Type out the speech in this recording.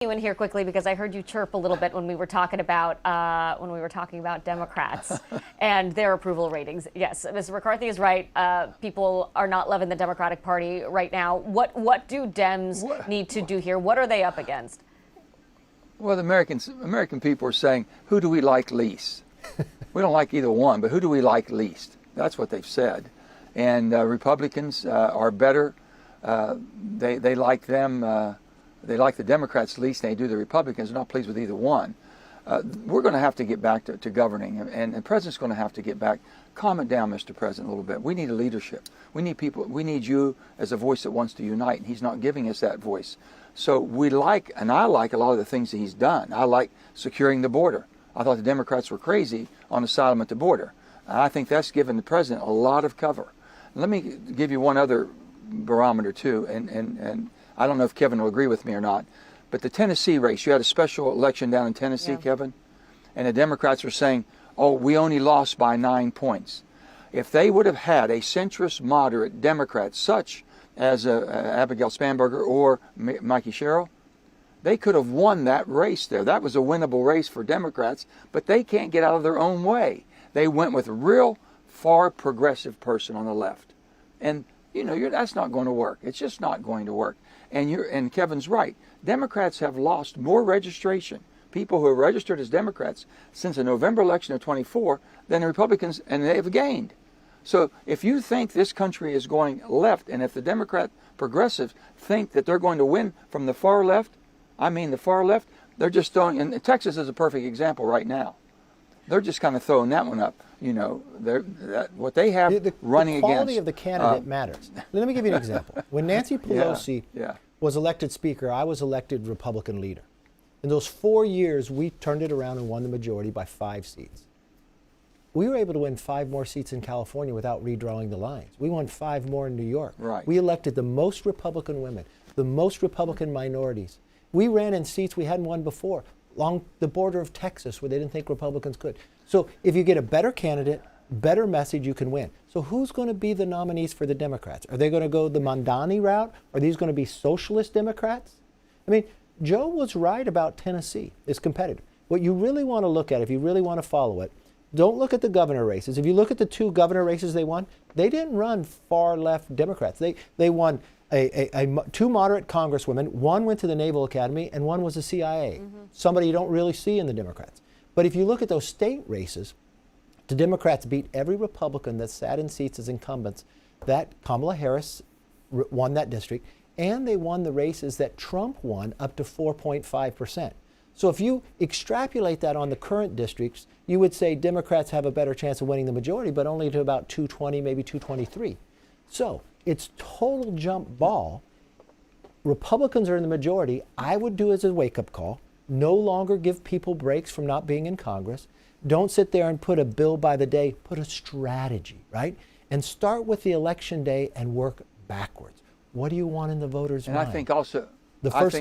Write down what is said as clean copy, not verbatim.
You in here quickly because I heard you chirp a little bit when we were talking about Democrats and their approval ratings. Yes, Mr. McCarthy is right. People are not loving the Democratic Party right now. What do Dems need to do here? What are they up against? Well, the American people are saying, who do we like least? We don't like either one, but who do we like least? That's what they've said. And Republicans are better. They like them. They like the Democrats least. They do the Republicans. They're not pleased with either one. We're going to have to get back to governing, and the president's going to have to get back. Calm it down, Mr. President, a little bit. We need a leadership. We need people. We need you as a voice that wants to unite, and he's not giving us that voice. So we like, and I like a lot of the things that he's done. I like securing the border. I thought the Democrats were crazy on asylum at the border. I think that's given the president a lot of cover. Let me give you one other barometer too, and I don't know if Kevin will agree with me or not, but the Tennessee race, you had a special election down in Tennessee, Kevin, and the Democrats were saying, oh, we only lost by 9 points. If they would have had a centrist, moderate Democrat, such as Abigail Spanberger or Mikey Sherrill, they could have won that race there. That was a winnable race for Democrats, but they can't get out of their own way. They went with a real far progressive person on the left. And, you know, that's not going to work. It's just not going to work. And Kevin's right. Democrats have lost more registration, people who are registered as Democrats, since the November election of 24 than the Republicans, and they've gained. So if you think this country is going left, and if the Democrat progressives think that they're going to win from the far left, I mean the far left, they're just throwing, and Texas is a perfect example right now. They're just kind of throwing that one up. You know, what they have running against. The quality of the candidate matters. Let me give you an example. When Nancy Pelosi was elected Speaker, I was elected Republican leader. In those 4 years, we turned it around and won the majority by 5 seats. We were able to win 5 more seats in California without redrawing the lines. We won 5 more in New York. Right. We elected the most Republican women, the most Republican minorities. We ran in seats we hadn't won before, along the border of Texas, where they didn't think Republicans could. So if you get a better candidate, better message, you can win. So who's going to be the nominees for the Democrats? Are they going to go the Mamdani route? Are these going to be socialist Democrats? I mean, Joe was right about Tennessee. It's competitive. What you really want to look at, if you really want to follow it, don't look at the governor races. If you look at the 2 governor races they won, they didn't run far left Democrats. They won 2 moderate congresswomen. One went to the Naval Academy and one was the CIA. Somebody you don't really see in the Democrats. But if you look at those state races, the Democrats beat every Republican that sat in seats as incumbents. That Kamala Harris won that district, and they won the races that Trump won up to 4.5%. So if you extrapolate that on the current districts, you would say Democrats have a better chance of winning the majority, but only to about 220, maybe 223. So it's total jump ball. Republicans are in the majority. I would do as a wake-up call. No longer give people breaks from not being in Congress. Don't sit there and put a bill by the day. Put a strategy, right? And start with the election day and work backwards. What do you want in the voters' mind? And I think also, the first